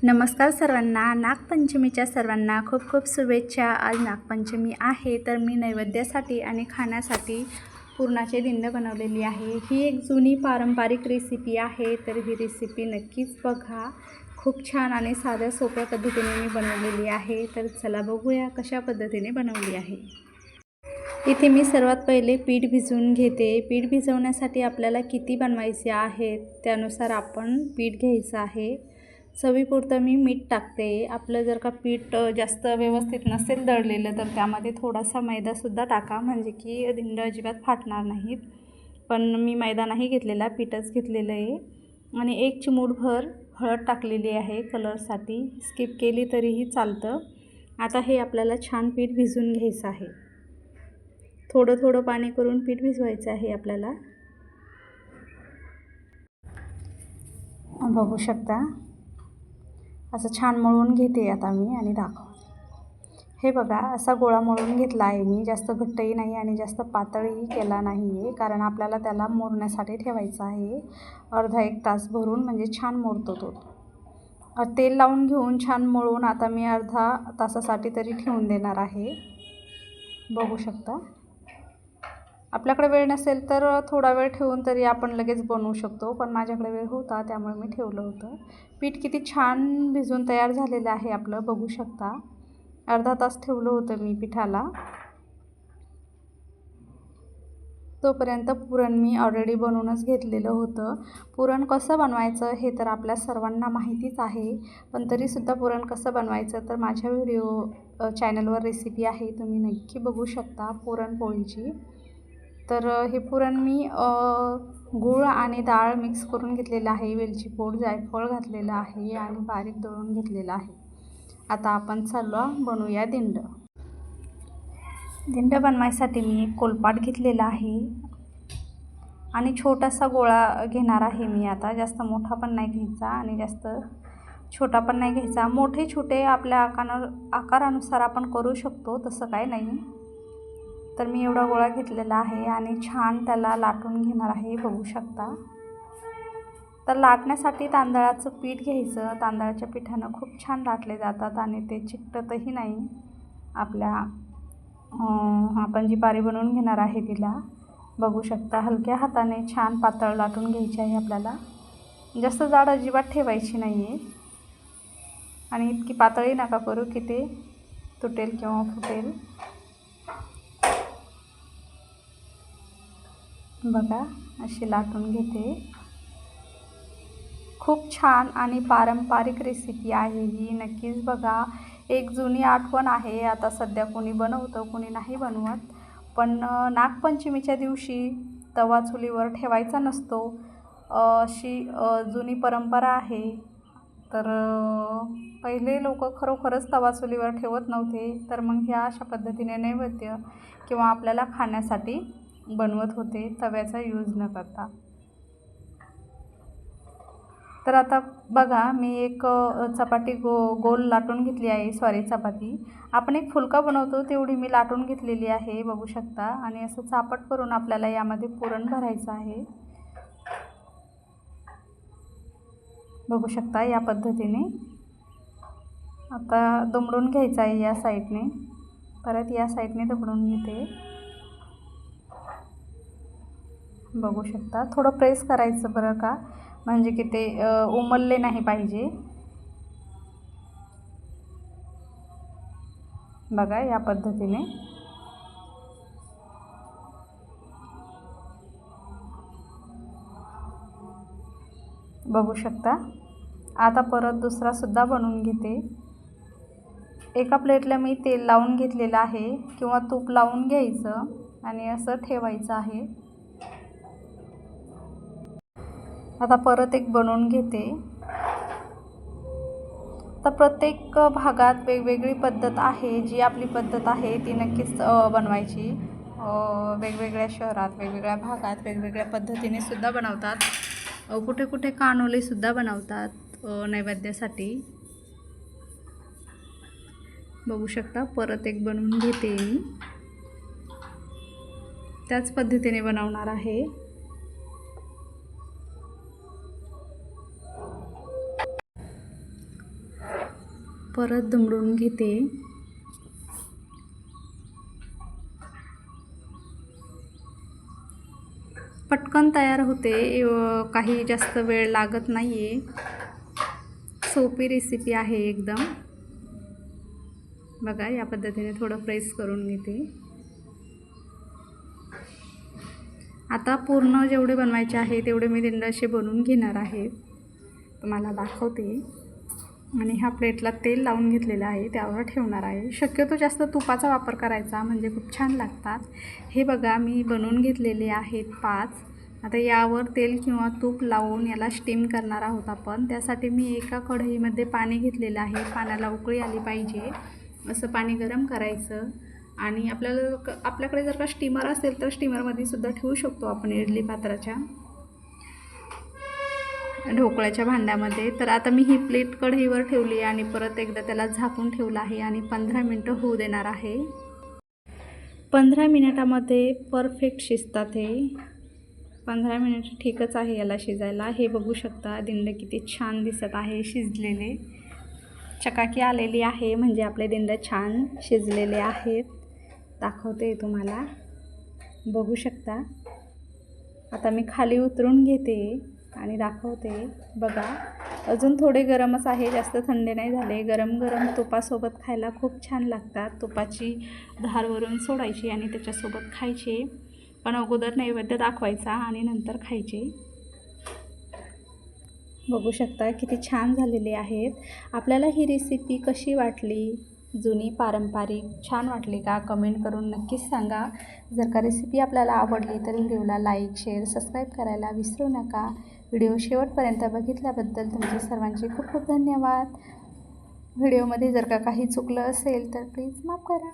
नमस्कार सर्वांना, नागपंचमीच्या सर्वांना खूप खूप शुभेच्छा। आज नागपंचमी आहे तर मी नैवेद्यासाठी आणि खाण्यासाठी पुरणाचे दिंड बनवलेली आहे। ही एक जुनी पारंपरिक रेसिपी आहे, तर ही रेसिपी नक्कीच बघा। खूप छान आणि साध्या सोप्या पद्धतीने मी बनवलेली आहे। तर चला बघूया कशा पद्धतीने बनवली आहे। इथे मी सर्वात पहिले पीठ भिजवून घेते। पीठ भिजवण्यासाठी आपल्याला किती बनवायचे आहेत त्यानुसार आपण पीठ घ्यायचं आहे। चवीपुरतं मी मीठ टाकते। आपलं जर का पीठ जास्त व्यवस्थित नसेल दळलेलं तर त्यामध्ये थोडासा मैदासुद्धा टाका, म्हणजे की दिंड अजिबात फाटणार नाहीत। पण मी मैदा नाही घेतलेला, पीठच घेतलेलं आहे। आणि 1 चिमूटभर हळद टाकलेली आहे कलरसाठी, स्किप केली तरीही चालतं। आता हे आपल्याला छान पीठ भिजवून घ्यायचं आहे। थोडं थोडं पाणी करून पीठ भिजवायचं आहे आपल्याला। बघू शकता असं छान मळून घेते आता मी आणि दाखवते। हे बघा असा गोळा मळून घेतला आहे मी, जास्त घट्टही नाही आणि जास्त पातळही केला नाही आहे, कारण आपल्याला त्याला मुरण्यासाठी ठेवायचा आहे अर्धा 1 तास भरून, म्हणजे छान मुरतो तो। तेल लावून घेऊन छान मळून आता मी अर्धा तासासाठी तरी ठेवून देणार आहे। बघू शकता आपल्याकडे वेळ नसेल तर थोडा वेळ ठेवून तरी आपण लगेच बनवू शकतो, पण माझ्याकडे वेळ होता त्यामुळे मी ठेवलं होतं। पीठ किती छान भिजून तयार झालेलं आहे आपलं, बघू शकता। अर्धा तास ठेवलं होतं मी पिठाला। तोपर्यंत पुरण मी ऑलरेडी बनवूनच घेतलेलं होतं। पुरण कसं बनवायचं हे तर आपल्या सर्वांना माहितीच आहे, पण तरीसुद्धा पुरण कसं बनवायचं तर माझ्या व्हिडिओ चॅनलवर रेसिपी आहे, तुम्ही नक्की बघू शकता पुरणपोळीची। तर हे पुरण मी गूळ आणि डाळ मिक्स करून घेतलेलं आहे, वेलची पूड, जायफळ घातलेलं आहे आणि बारीक दळून घेतलेलं आहे। आता आपण चला बनवूया दिंड। दिंड बनवायसाठी मी एक कोलपाट घेतलेला आहे आणि छोटासा गोळा घेणार आहे मी आता। जास्त मोठा पण नाही घ्यायचा आणि जास्त छोटा पण नाही घ्यायचा। मोठे छोटे आपल्या आकारानुसार आपण करू शकतो, तसं काय नाही। तर मी एवढा गोळा घेतलेला आहे आणि छान त्याला लाटून घेणार आहे, बघू शकता। तर लाटण्यासाठी तांदळाचं पीठ घ्यायचं। तांदळाच्या पिठानं खूप छान लाटले जातात आणि ते चिकटतही नाही आपल्या आपण जी पारी बनवून घेणार आहे तिला। बघू शकता हलक्या हाताने छान पातळ लाटून घ्यायची आहे आपल्याला, जास्त जाड अजिबात ठेवायची नाही आहे आणि इतकी पातळही नका करू की ते तुटेल किंवा फुटेल। बघा अशी लाटून घेते। खूप छान आणि पारंपरिक रेसिपी आहे ही, नक्कीच बघा। एक जुनी आठवण आहे। आता सध्या कोणी बनवतं कोणी नाही बनवत, पण नागपंचमीच्या दिवशी तवा चुलीवर ठेवायचा नसतो, अशी जुनी परंपरा आहे। तर पहिले लोक खरोखरच तवा चुलीवर ठेवत नव्हते, तर मग ह्या अशा पद्धतीने नैवेद्य किंवा आपल्याला खाण्यासाठी बनवत होते, तव्याचा यूज न करता। तर आता बघा मी एक चपाती गोल लाटून घेतली आहे, सॉरी चपाती आपण एक फुलका बनवतो तेवढी मी लाटून घेतलेली आहे, बघू शकता। आणि असं चापट करून आपल्याला यामध्ये पुरण भरायचं आहे, बघू शकता या पद्धतीने। आता दुमडून घ्यायचं आहे या साईडने, परत या साईडने दुमडून घेते, बघू शकता। थोडं प्रेस करायचं बरं का, म्हणजे की ते उमलले नाही पाहिजे। बघा या पद्धतीने। बघू शकता। आता परत दुसरा सुद्धा बनवून घेते। एका प्लेटला मी तेल लावून घेतलेलं आहे किंवा तूप लावून घ्यायचं आणि असं ठेवायचं आहे। आता परत एक बनवून घेते। तर प्रत्येक भागात वेगवेगळी पद्धत आहे, जी आपली पद्धत आहे ती नक्कीच बनवायची। वेगवेगळ्या शहरात वेगवेगळ्या भागात वेगवेगळ्या पद्धतीने सुद्धा बनवतात। कुठे कुठे कानोलेसुद्धा बनवतात नैवेद्यासाठी, बघू शकता। परत एक बनवून घेते मी, त्याच पद्धतीने बनवणार आहे। परत दुमडून घेते. पटकन तयार होते, काही जास्त वेळ लागत नाही आहे. सोपी रेसिपी आहे एकदम. बघा, या पद्धतीने थोडं प्रेस करून घेते. आता पूर्ण जेवढे बनवायचे आहे तेवढे मी दिंड असे बनवून घेणार आहे, तुम्हाला दाखवते. आणि ह्या प्लेटला तेल लावून घेतलेलं आहे, त्यावर ठेवणार आहे. शक्यतो जास्त तुपाचा वापर करायचा, म्हणजे खूप छान लागतात. हे बघा, मी बनवून घेतलेले आहेत 5. आता यावर तेल किंवा तूप लावून याला स्टीम करणार आहोत आपण. त्यासाठी मी एका कढईमध्ये पाणी घेतलेलं आहे. पाण्याला उकळी आली पाहिजे असं पाणी गरम करायचं. आणि आपल्याकडे जर का स्टीमर असेल तर स्टीमरमध्ये सुद्धा ठेवू शकतो आपण, इडली पात्राच्या ढोकळ्याच्या भांड्यामध्ये. तर आता मी ही प्लेट कढईवर ठेवली आहे आणि परत एकदा त्याला झाकून ठेवलं आहे आणि 15 मिनटं होऊ देणार आहे. 15 मिनिटामध्ये परफेक्ट शिजतात हे. 15 मिनिट ठीकच आहे याला शिजायला. हे बघू शकता, दिंड किती छान दिसत आहे शिजलेले. चकाकी आलेली आहे, म्हणजे आपले दिंड छान शिजलेले आहेत. दाखवते तुम्हाला, बघू शकता. आता मी खाली उतरून घेते आणि दाखवते. बघा, अजून थोडे गरमच आहे, जास्त थंडे नाही झाले. गरम गरम तुपासोबत खायला खूप छान लागतात. तुपाची धार वरून सोडायची आणि त्याच्यासोबत खायचे. पण अगोदर नैवेद्य दाखवायचा आणि नंतर खायचे. बघू शकता किती छान झालेले आहेत. आपल्याला ही रेसिपी कशी वाटली? जुनी पारंपरिक छान वाटली का? कमेंट करून नक्कीच सांगा. जर का रेसिपी आपल्याला आवडली तर व्हिडिओला लाईक, शेअर, सबस्क्राईब करायला विसरू नका. व्हिडिओ शेवटपर्यंत बघितल्याबद्दल तुमचे सर्वांचे खूप खूप धन्यवाद. व्हिडिओमध्ये जर का काही चुकलं असेल तर प्लीज माफ करा.